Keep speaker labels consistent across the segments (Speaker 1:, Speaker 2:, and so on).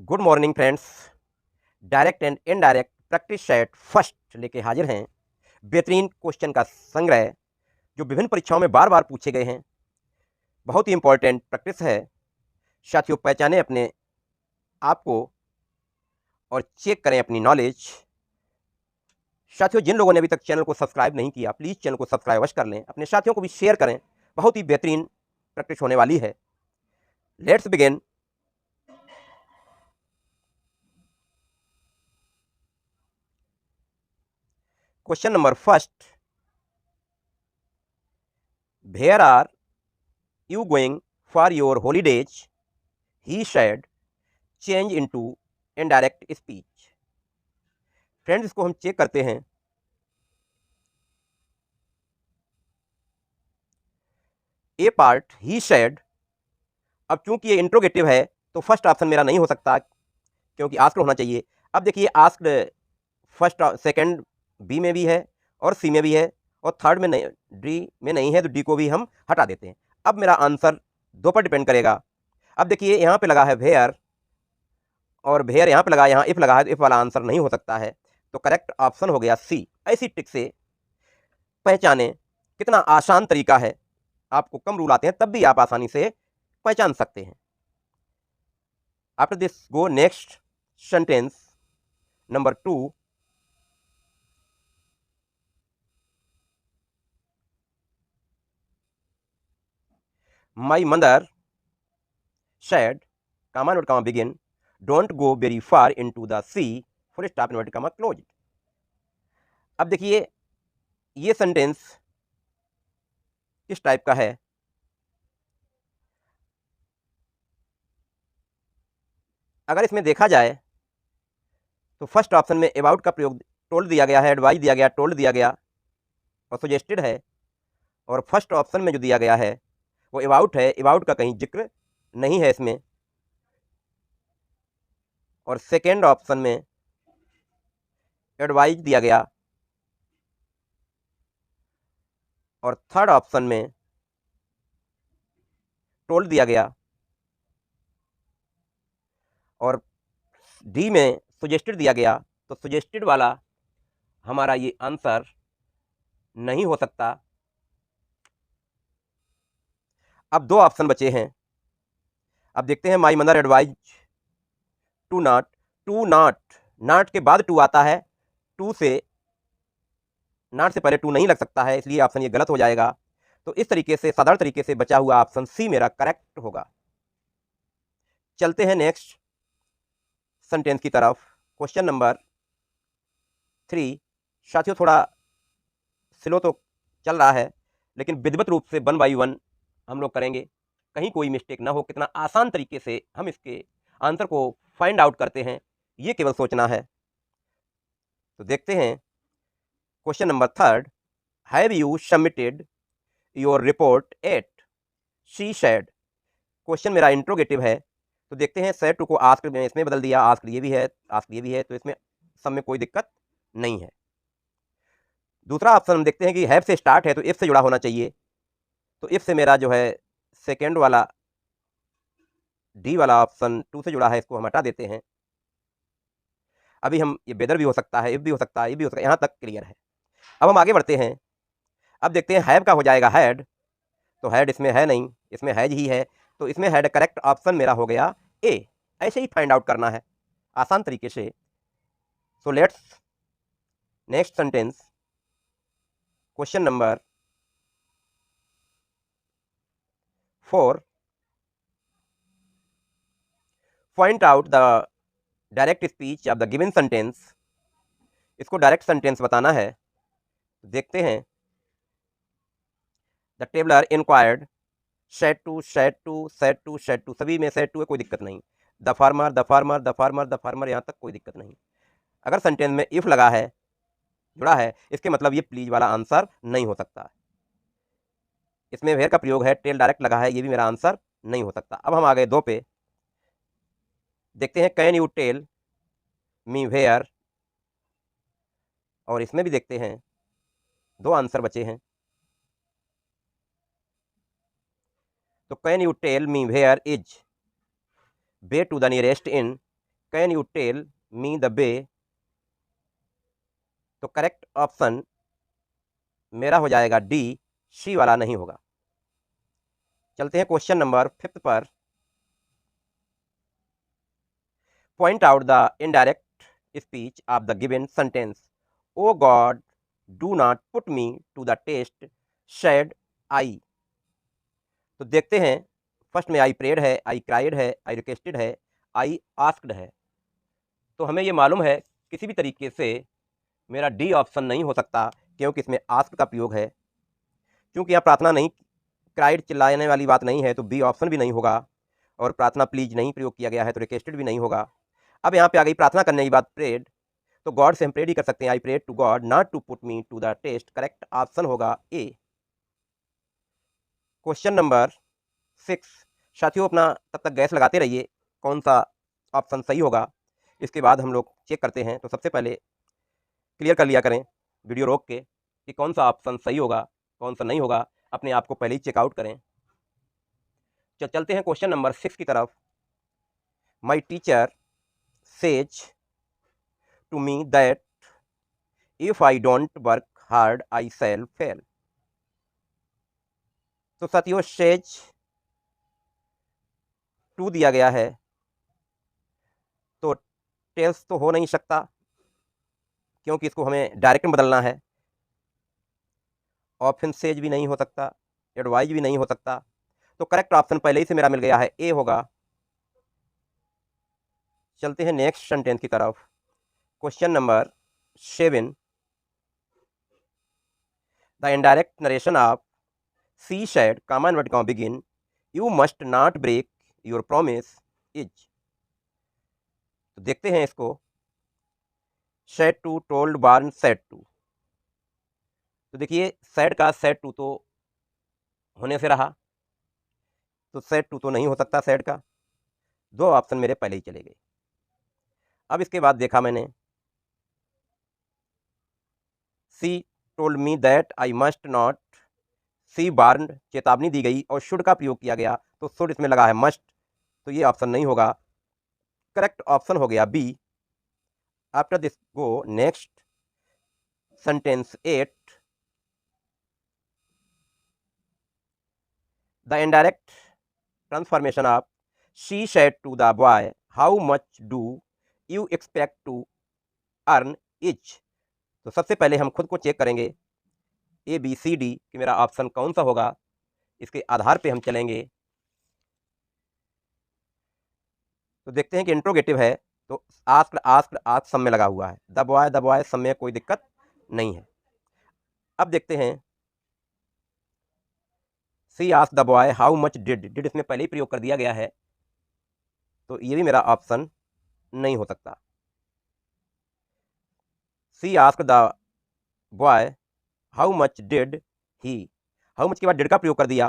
Speaker 1: Good morning friends. Direct and indirect practice set first लेके हाजिर हैं। बेहतरीन क्वेश्चन का संग्रह जो विभिन्न परीक्षाओं में बार बार पूछे गए हैं। बहुत ही इंपॉर्टेंट प्रैक्टिस है साथियों। पहचाने अपने आप को और चेक करें अपनी नॉलेज। साथियों, जिन लोगों ने अभी तक चैनल को सब्सक्राइब नहीं किया, प्लीज़ चैनल को सब्सक्राइब अवश्य कर लें, अपने साथियों को भी शेयर करें। बहुत ही बेहतरीन प्रैक्टिस होने वाली है। Let's begin. Question number first, where are you going for your holidays? He said, change into indirect speech. Friends, इसको हम चेक करते हैं। ए पार्ट ही said, अब चूंकि ये इंट्रोगेटिव है तो फर्स्ट ऑप्शन मेरा नहीं हो सकता क्योंकि आस्क्ड होना चाहिए। अब देखिए, आस्क्ड फर्स्ट सेकंड बी में भी है और सी में भी है और थर्ड में नहीं, डी में नहीं है, तो डी को भी हम हटा देते हैं। अब मेरा आंसर दो पर डिपेंड करेगा। अब देखिए, यहाँ पे लगा है वेयर और वेयर यहाँ पे लगा, यहाँ इफ लगा है, तो इफ वाला आंसर नहीं हो सकता है। तो करेक्ट ऑप्शन हो गया सी। ऐसी ट्रिक से पहचाने, कितना आसान तरीका है। आपको कम रूल आते हैं तब भी आप आसानी से पहचान सकते हैं। After this go next sentence number 2। My mother said, comma not comma begin, don't go very far into the sea, full stop inverted comma closed। अब देखिए, ये सेंटेंस किस टाइप का है। अगर इसमें देखा जाए तो फर्स्ट ऑप्शन में अबाउट का प्रयोग टोल्ड दिया गया है, एडवाइस दिया गया, टोल्ड दिया गया और सजेस्टेड है। और फर्स्ट ऑप्शन में जो दिया गया है वो अबाउट है, अबाउट का कहीं जिक्र नहीं है इसमें। और सेकेंड ऑप्शन में एडवाइस दिया गया और थर्ड ऑप्शन में टोल्ड दिया गया और डी में सजेस्टेड दिया गया। तो सजेस्टेड वाला हमारा ये आंसर नहीं हो सकता। अब दो ऑप्शन बचे हैं। अब देखते हैं, my mother advise to not, to not, not के बाद टू आता है, टू से, नॉट से पहले टू नहीं लग सकता है, इसलिए ऑप्शन ये गलत हो जाएगा। तो इस तरीके से, साधारण तरीके से बचा हुआ ऑप्शन सी मेरा करेक्ट होगा। चलते हैं नेक्स्ट सेंटेंस की तरफ। Question number 3। साथियों, थोड़ा स्लो तो चल रहा है, लेकिन विधिवत रूप से 1 बाई 1 हम लोग करेंगे, कहीं कोई मिस्टेक ना हो। कितना आसान तरीके से हम इसके आंसर को फाइंड आउट करते हैं, ये केवल सोचना है। तो देखते हैं question number 3। Have you submitted your report eight, she said. Question मेरा इंट्रोगेटिव है, तो देखते हैं, सेड टू को आस्क्ड में इसमें बदल दिया, आस्क्ड ये भी है, आस्क्ड ये भी है, तो इसमें सब में कोई दिक्कत नहीं है। दूसरा ऑप्शन हम देखते हैं कि हैव से स्टार्ट है तो इफ से जुड़ा होना चाहिए। तो इफ से मेरा जो है सेकेंड वाला डी वाला ऑप्शन टू से जुड़ा है, इसको हम हटा देते हैं। अभी हम ये वेदर भी हो सकता है, इफ भी हो सकता है, ये भी हो सकता है, यहाँ तक क्लियर है। अब हम आगे बढ़ते हैं। अब देखते हैं, हैव का हो जाएगा हैड, तो हैड इसमें है नहीं, इसमें हैज ही है, तो इसमें हैड करेक्ट ऑप्शन मेरा हो गया ए। ऐसे ही फाइंड आउट करना है आसान तरीके से। So let's next sentence, question number 4। Point out the direct speech of the given sentence. इसको डायरेक्ट सेंटेंस बताना है। देखते हैं, the traveller enquired, said to, said to, said to, said to, सभी में सेट टू है, कोई दिक्कत नहीं। The farmer, the farmer, the farmer, the farmer, यहाँ तक कोई दिक्कत नहीं। अगर सेंटेंस में इफ लगा है, जुड़ा है, इसके मतलब ये प्लीज वाला आंसर नहीं हो सकता। इसमें वेयर का प्रयोग है, टेल डायरेक्ट लगा है, ये भी मेरा आंसर नहीं हो सकता। अब हम आ गए दो पे। देखते हैं, can you tell me where, और इसमें भी देखते हैं, दो आंसर बचे हैं। तो can you tell me where is way to the nearest inn, can you tell me the way. तो करेक्ट ऑप्शन मेरा हो जाएगा डी, शी वाला नहीं होगा। चलते हैं क्वेश्चन नंबर 5 पर। Point out the indirect speech of the given sentence. Oh God do not put me to the test said I. तो देखते हैं, फर्स्ट में आई प्रेड है, आई क्राइड है, आई रिक्वेस्टेड है, आई आस्क्ड है। तो हमें ये मालूम है किसी भी तरीके से मेरा डी ऑप्शन नहीं हो सकता, क्योंकि इसमें आस्क्ड का प्रयोग है। क्योंकि यहाँ प्रार्थना नहीं, क्राइड चिल्लाने वाली बात नहीं है, तो बी ऑप्शन भी नहीं होगा। और प्रार्थना प्लीज नहीं प्रयोग किया गया है, तो रिक्वेस्टेड भी नहीं होगा। अब यहाँ पे आ गई प्रार्थना करने की बात, प्रेड। तो गॉड से हम प्रेड ही कर सकते हैं, I prayed to God not to put me to the test. Correct option होगा ए। Question number 6। साथियों अपना तब तक गैस लगाते रहिए कौन सा ऑप्शन सही होगा, इसके बाद हम लोग चेक करते हैं। तो सबसे पहले क्लियर कर लिया करें वीडियो रोक के कि कौन सा ऑप्शन सही होगा कौन सा नहीं होगा, अपने आप को पहले ही चेकआउट करें। चलते हैं क्वेश्चन नंबर 6 की तरफ। My teacher says to me that if I don't work hard I shall fail. तो साथियों सेज टू दिया गया है, तो टेल्स तो हो नहीं सकता, क्योंकि इसको हमें डायरेक्ट में बदलना है। ऑप्शन सेज भी नहीं हो सकता, एडवाइज भी नहीं हो सकता। तो करेक्ट ऑप्शन पहले ही से मेरा मिल गया है, ए होगा। चलते हैं नेक्स्ट सेंटेंस की तरफ। Question number 7। The indirect narration of she said comma inverted comma begin you must not break your promise is. तो देखते हैं इसको। Said to, told, warn, said to. तो देखिए सेड का सेड टू तो होने से रहा, तो सेड टू तो नहीं हो सकता सेड का। दो ऑप्शन मेरे पहले ही चले गए। अब इसके बाद देखा मैंने, she told me that I must not, she warn चेतावनी दी गई और शुड का प्रयोग किया गया, तो शुड इसमें लगा है मस्ट, तो ये ऑप्शन नहीं होगा। करेक्ट ऑप्शन हो गया B. After this go next sentence 8। The indirect transformation of she said to the boy how much do you expect to earn each. तो सबसे पहले हम खुद को चेक करेंगे ए बी सी डी कि मेरा ऑप्शन कौन सा होगा, इसके आधार पे हम चलेंगे। तो देखते हैं कि इंट्रोगेटिव है, तो आस्क्ड आस्क्ड आस्क सब में लगा हुआ है, द बॉय सब में कोई दिक्कत नहीं है। अब देखते हैं, she ask the boy how much did, did इसमें पहले ही प्रयोग कर दिया गया है, तो ये भी मेरा ऑप्शन नहीं हो सकता। She ask the boy how much did he, how much के बाद डिड का प्रयोग कर दिया,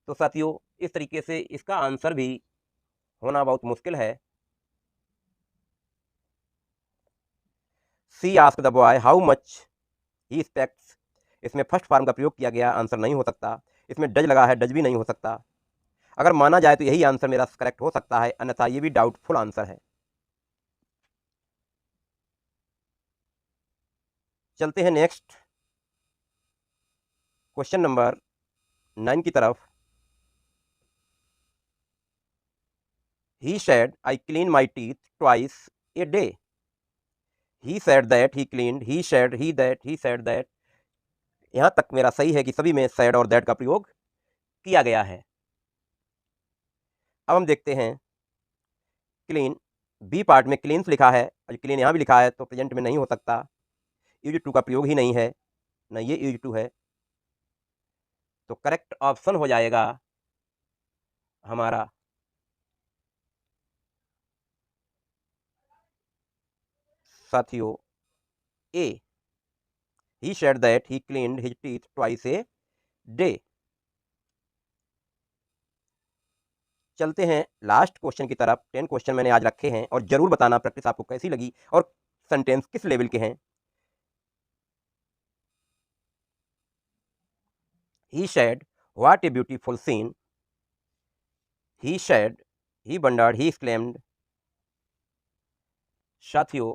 Speaker 1: तो साथियों इस तरीके से इसका आंसर भी होना बहुत मुश्किल है। She ask the boy how much he expects, इसमें फर्स्ट फॉर्म का प्रयोग किया गया, आंसर नहीं हो सकता। इसमें डज लगा है, डज भी नहीं हो सकता। अगर माना जाए तो यही आंसर मेरा करेक्ट हो सकता है, अन्यथा ये भी डाउटफुल आंसर है। चलते हैं नेक्स्ट क्वेश्चन नंबर 9 की तरफ। He said I clean my teeth twice a day. He said that, he cleaned, he said, he that, he said that. यहां तक मेरा सही है कि सभी में सेड और दैट का प्रयोग किया गया है। अब हम देखते हैं क्लीन, बी पार्ट में क्लीन्स लिखा है और क्लीन यहाँ भी लिखा है, तो प्रेजेंट में नहीं हो सकता। यूज टू का प्रयोग ही नहीं है, न ये यूज टू है, तो करेक्ट ऑप्शन हो जाएगा हमारा साथियों A. He said that he cleaned his teeth twice a day. चलते हैं लास्ट क्वेश्चन की तरफ। 10 क्वेश्चन मैंने आज रखे हैं और जरूर बताना प्रैक्टिस आपको कैसी लगी और सेंटेंस किस लेवल के हैं। He said, what a beautiful scene. He said, he wondered, he exclaimed. साथियों,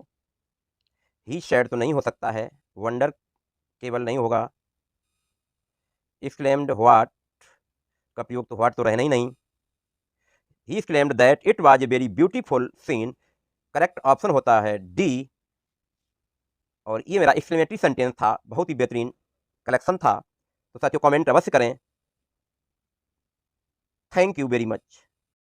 Speaker 1: ही सैड तो नहीं हो सकता है, वंडर केवल नहीं होगा, एक्सक्लेम्ड व्हाट का प्रयोग तो व्हाट तो रहना ही नहीं। He exclaimed that it was a very beautiful scene, correct option होता है डी। और ये मेरा एक्सक्लेमेटरी सेंटेंस था, बहुत ही बेहतरीन कलेक्शन था। तो साथियों कमेंट अवश्य करें। Thank you very much.